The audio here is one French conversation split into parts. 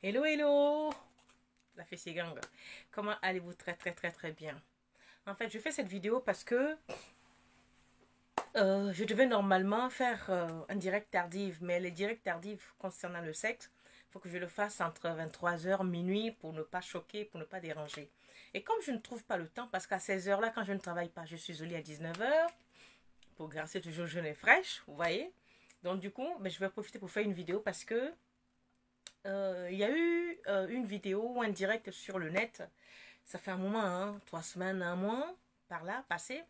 Hello, hello, la Fessie Gang. Comment allez-vous? Très bien. En fait, je fais cette vidéo parce que je devais normalement faire un direct tardif, mais les directs tardifs concernant le sexe, il faut que je le fasse entre 23 h minuit pour ne pas choquer, pour ne pas déranger. Et comme je ne trouve pas le temps, parce qu'à 16 h là, quand je ne travaille pas, je suis au lit à 19 h pour garder toujours jeune et fraîche, vous voyez. Donc du coup, je vais profiter pour faire une vidéo parce que il y a eu une vidéo ou un direct sur le net. Ça fait un moment, hein, 3 semaines, un mois, par là, passé,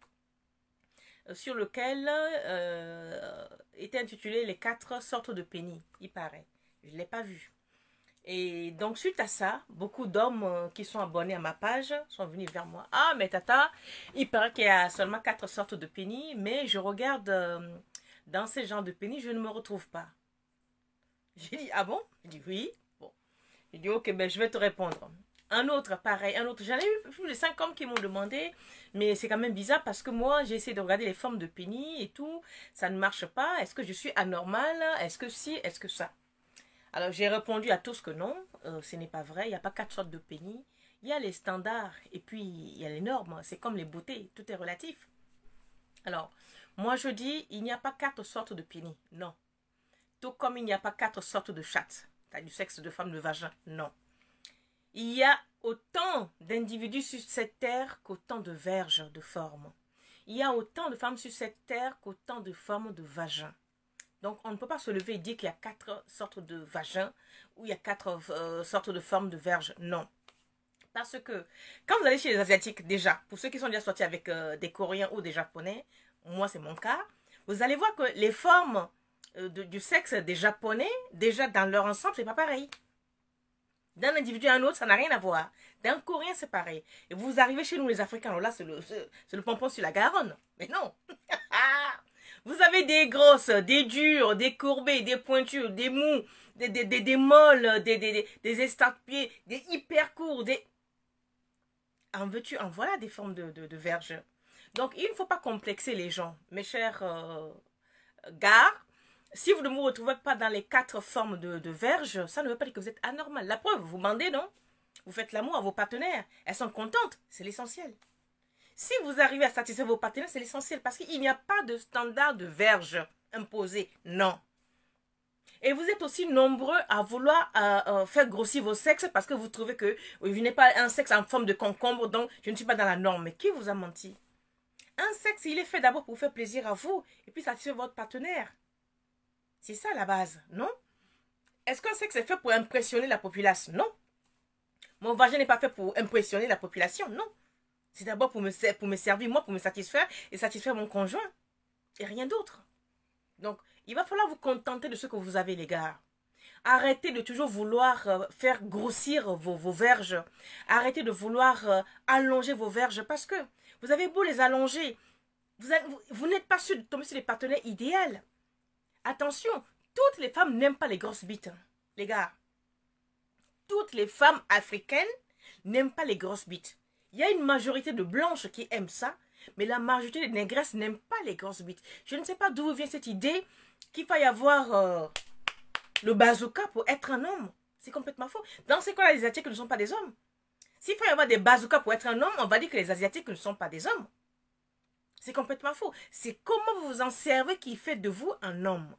sur lequel était intitulé les 4 sortes de pénis, il paraît. Je ne l'ai pas vu. Et donc, suite à ça, beaucoup d'hommes qui sont abonnés à ma page sont venus vers moi. Ah, mais Tata, il paraît qu'il y a seulement 4 sortes de pénis, mais je regarde dans ces genres de pénis, je ne me retrouve pas. J'ai dit, ah bon? J'ai dit, oui. Bon. J'ai dit, ok, je vais te répondre. Un autre, pareil, un autre. J'en ai eu plus de 5 hommes qui m'ont demandé, mais c'est quand même bizarre parce que moi, j'ai essayé de regarder les formes de pénis et tout. Ça ne marche pas. Est-ce que je suis anormale? Est-ce que si? Est-ce que ça? Alors, j'ai répondu à tous que non, ce n'est pas vrai. Il n'y a pas 4 sortes de pénis. Il y a les standards et puis il y a les normes. C'est comme les beautés, tout est relatif. Alors, moi, je dis, il n'y a pas 4 sortes de pénis. Non. Tout comme il n'y a pas 4 sortes de chattes. T'as du sexe de femme, de vagin. Non. Il y a autant d'individus sur cette terre qu'autant de verges de formes. Il y a autant de femmes sur cette terre qu'autant de formes de vagins. Donc, on ne peut pas se lever et dire qu'il y a 4 sortes de vagins ou il y a 4 sortes de formes de verges. Non. Parce que, quand vous allez chez les Asiatiques, déjà, pour ceux qui sont déjà sortis avec des Coréens ou des Japonais, moi c'est mon cas, vous allez voir que les formes du sexe des Japonais, déjà dans leur ensemble, c'est pas pareil. D'un individu à un autre, ça n'a rien à voir. D'un Coréen, c'est pareil. Et vous arrivez chez nous, les Africains, alors là, c'est le pompon sur la Garonne. Mais non. Vous avez des grosses, des dures, des courbées, des pointures, des mous, des molles, des estampillés, des hyper courts, des... En veux-tu, en voilà des formes de verges. Donc, il ne faut pas complexer les gens, mes chers gars. Si vous ne vous retrouvez pas dans les 4 formes de verges, ça ne veut pas dire que vous êtes anormal. La preuve, vous bandez, non? Vous faites l'amour à vos partenaires. Elles sont contentes, c'est l'essentiel. Si vous arrivez à satisfaire vos partenaires, c'est l'essentiel. Parce qu'il n'y a pas de standard de verge imposé. Non. Et vous êtes aussi nombreux à vouloir faire grossir vos sexes parce que vous trouvez que vous n'avez pas un sexe en forme de concombre, donc je ne suis pas dans la norme. Mais qui vous a menti? Un sexe, il est fait d'abord pour faire plaisir à vous et puis satisfaire votre partenaire. C'est ça la base, non? Est-ce qu'un sexe est fait pour impressionner la population? Non. Mon vagin n'est pas fait pour impressionner la population, non. C'est d'abord pour me servir, moi, pour me satisfaire et satisfaire mon conjoint. Et rien d'autre. Donc, il va falloir vous contenter de ce que vous avez, les gars. Arrêtez de toujours vouloir faire grossir vos verges. Arrêtez de vouloir allonger vos verges parce que vous avez beau les allonger. Vous n'êtes pas sûr de tomber sur les partenaires idéaux. Attention, toutes les femmes n'aiment pas les grosses bites, hein, les gars. Toutes les femmes africaines n'aiment pas les grosses bites. Il y a une majorité de blanches qui aiment ça, mais la majorité des négresses n'aiment pas les grosses bites. Je ne sais pas d'où vient cette idée qu'il va y avoir le bazooka pour être un homme. C'est complètement faux. Dans ces cas-là, les Asiatiques ne sont pas des hommes. S'il faut y avoir des bazookas pour être un homme, on va dire que les Asiatiques ne sont pas des hommes. C'est complètement faux. C'est comment vous vous en servez qui fait de vous un homme.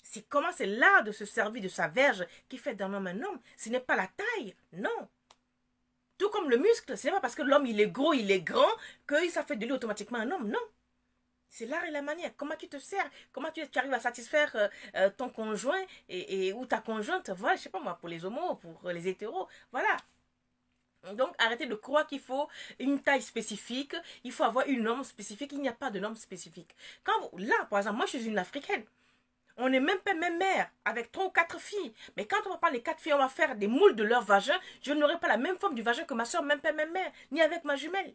C'est comment c'est l'art de se servir de sa verge qui fait d'un homme un homme. Ce n'est pas la taille, non. Tout comme le muscle, ce n'est pas parce que l'homme il est gros, il est grand, que ça fait de lui automatiquement un homme, non. C'est l'art et la manière. Comment tu te sers, comment tu arrives à satisfaire ton conjoint ou ta conjointe, voilà, je sais pas moi, pour les homos, pour les hétéros, voilà. Donc, arrêtez de croire qu'il faut une taille spécifique, il faut avoir une norme spécifique. Il n'y a pas de norme spécifique. Là, par exemple, moi, je suis une Africaine. On n'est même pas même mère, avec 3 ou 4 filles. Mais quand on va prendre les 4 filles, on va faire des moules de leur vagin. Je n'aurai pas la même forme du vagin que ma soeur, même pas même mère, ni avec ma jumelle.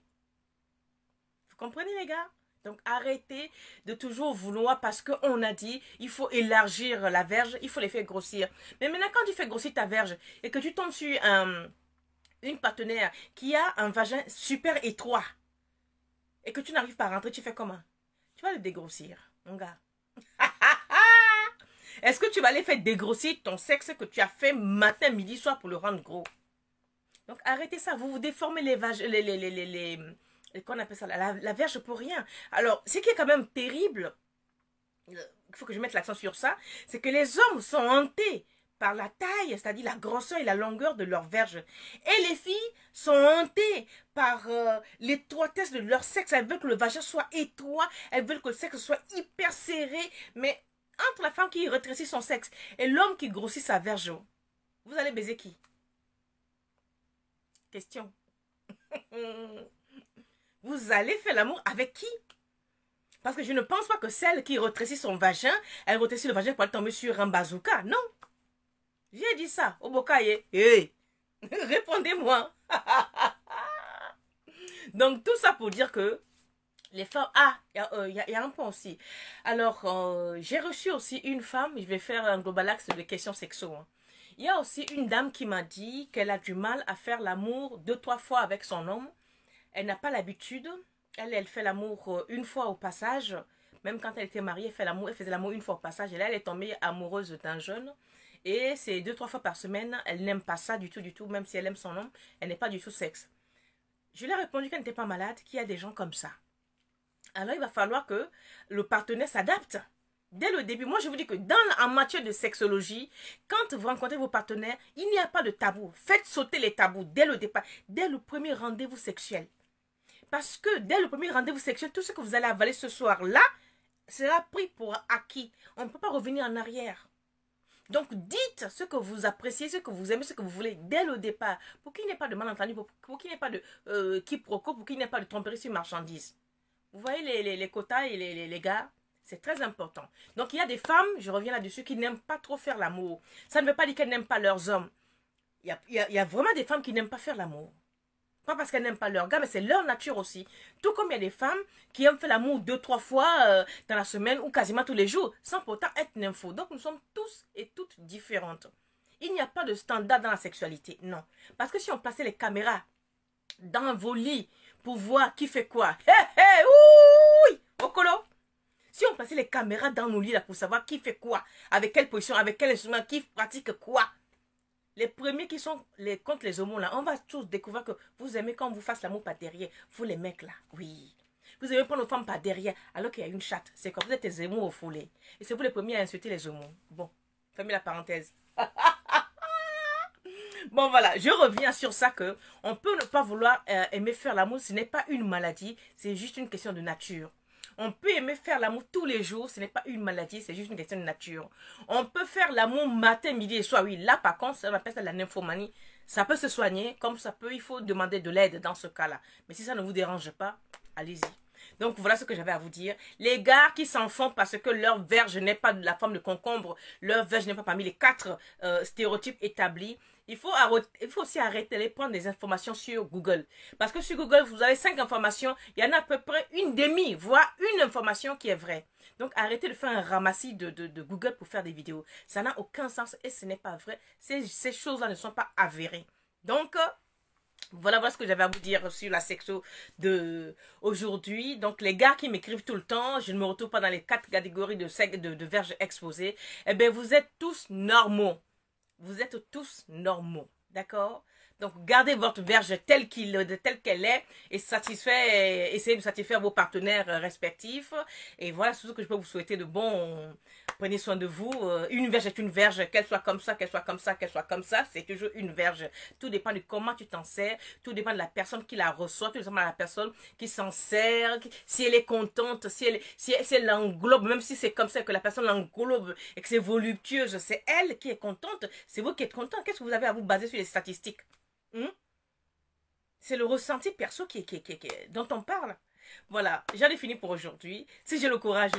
Vous comprenez, les gars? Donc, arrêtez de toujours vouloir, parce qu'on a dit, il faut élargir la verge, il faut les faire grossir. Mais maintenant, quand tu fais grossir ta verge et que tu tombes sur une partenaire qui a un vagin super étroit et que tu n'arrives pas à rentrer, tu fais comment? Tu vas le dégrossir, mon gars. Est-ce que tu vas aller faire dégrossir ton sexe que tu as fait matin, midi, soir pour le rendre gros? Donc arrêtez ça, vous déformez les vages, qu'on appelle ça, la verge pour rien. Alors, ce qui est quand même terrible, il faut que je mette l'accent sur ça, c'est que les hommes sont hantés par la taille, c'est-à-dire la grosseur et la longueur de leur verge. Et les filles sont hantées par l'étroitesse de leur sexe. Elles veulent que le vagin soit étroit, elles veulent que le sexe soit hyper serré. Mais entre la femme qui rétrécit son sexe et l'homme qui grossit sa verge, vous allez baiser qui? Question. Vous allez faire l'amour avec qui? Parce que je ne pense pas que celle qui rétrécit son vagin, elle rétrécit le vagin pour aller tomber sur un bazooka. Non. J'ai dit ça au Bokaye. Hey, répondez-moi. Donc, tout ça pour dire que les femmes... Ah, il y a un point aussi. Alors, j'ai reçu aussi une femme, je vais faire un global axe de questions sexuelles. Il y a aussi une dame qui m'a dit qu'elle a du mal à faire l'amour 2-3 fois avec son homme. Elle n'a pas l'habitude. Elle fait l'amour une fois au passage. Même quand elle était mariée, elle faisait l'amour une fois au passage. Et là, elle est tombée amoureuse d'un jeune. Et c'est 2-3 fois par semaine. Elle n'aime pas ça du tout. Même si elle aime son homme, elle n'est pas du tout sexe. Je lui ai répondu qu'elle n'était pas malade, qu'il y a des gens comme ça. Alors, il va falloir que le partenaire s'adapte. Dès le début, moi je vous dis que en matière de sexologie, quand vous rencontrez vos partenaires, il n'y a pas de tabou. Faites sauter les tabous dès le départ, dès le premier rendez-vous sexuel. Parce que dès le premier rendez-vous sexuel, tout ce que vous allez avaler ce soir-là sera pris pour acquis. On ne peut pas revenir en arrière. Donc dites ce que vous appréciez, ce que vous aimez, ce que vous voulez dès le départ. Pour qu'il n'y ait pas de malentendu, pour qu'il n'y ait pas de quiproquo, pour qu'il n'y ait pas de tromperie sur marchandises. Vous voyez les quotas et les gars? C'est très important. Donc, il y a des femmes, je reviens là-dessus, qui n'aiment pas trop faire l'amour. Ça ne veut pas dire qu'elles n'aiment pas leurs hommes. Il y a vraiment des femmes qui n'aiment pas faire l'amour. Pas parce qu'elles n'aiment pas leur gars, mais c'est leur nature aussi. Tout comme il y a des femmes qui aiment faire l'amour 2-3 fois dans la semaine ou quasiment tous les jours, sans pourtant être nympho. Donc, nous sommes tous et toutes différentes. Il n'y a pas de standard dans la sexualité, non. Parce que si on plaçait les caméras dans vos lits pour voir qui fait quoi, hé, hé, ouïe, Okolo. Si on plaçait les caméras dans nos lits là pour savoir qui fait quoi, avec quelle position, avec quel instrument, qui pratique quoi, les premiers qui sont contre les homos là, on va tous découvrir que vous aimez quand on vous fasse l'amour par derrière. Vous les mecs là, oui. Vous aimez prendre nos femmes par derrière alors qu'il y a une chatte. C'est comme vous êtes des homos au foulé. Et c'est vous les premiers à insulter les homos. Bon, fermez la parenthèse. Bon voilà, je reviens sur ça que on peut ne pas vouloir aimer faire l'amour, ce n'est pas une maladie, c'est juste une question de nature. On peut aimer faire l'amour tous les jours, ce n'est pas une maladie, c'est juste une question de nature. On peut faire l'amour matin, midi et soir, oui, là par contre, on appelle ça la nymphomanie. Ça peut se soigner, comme ça peut, il faut demander de l'aide dans ce cas-là. Mais si ça ne vous dérange pas, allez-y. Donc voilà ce que j'avais à vous dire. Les gars qui s'en font parce que leur verge n'est pas de la forme de concombre, leur verge n'est pas parmi les 4 stéréotypes établis, il faut aussi arrêter de prendre des informations sur Google. Parce que sur Google, vous avez 5 informations, il y en a à peu près une demi, voire une information qui est vraie. Donc arrêtez de faire un ramassis de Google pour faire des vidéos. Ça n'a aucun sens et ce n'est pas vrai. Ces choses-là ne sont pas avérées. Donc, voilà ce que j'avais à vous dire sur la sexo de aujourd'hui. Donc, les gars qui m'écrivent tout le temps, je ne me retrouve pas dans les 4 catégories de verges exposées. Eh bien, vous êtes tous normaux. Vous êtes tous normaux. D'accord? Donc, gardez votre verge telle qu'elle est et essayez de satisfaire vos partenaires respectifs. Et voilà, c'est tout ce que je peux vous souhaiter de bon. Prenez soin de vous. Une verge est une verge, qu'elle soit comme ça, qu'elle soit comme ça, qu'elle soit comme ça. C'est toujours une verge. Tout dépend de comment tu t'en sers. Tout dépend de la personne qui la reçoit. Tout dépend de la personne qui s'en sert. Si elle est contente, si elle l'englobe, même si c'est comme ça que la personne l'englobe et que c'est voluptueuse, c'est elle qui est contente. C'est vous qui êtes content. Qu'est-ce que vous avez à vous baser sur les statistiques? C'est le ressenti perso dont on parle. Voilà, j'en ai fini pour aujourd'hui. Si j'ai le courage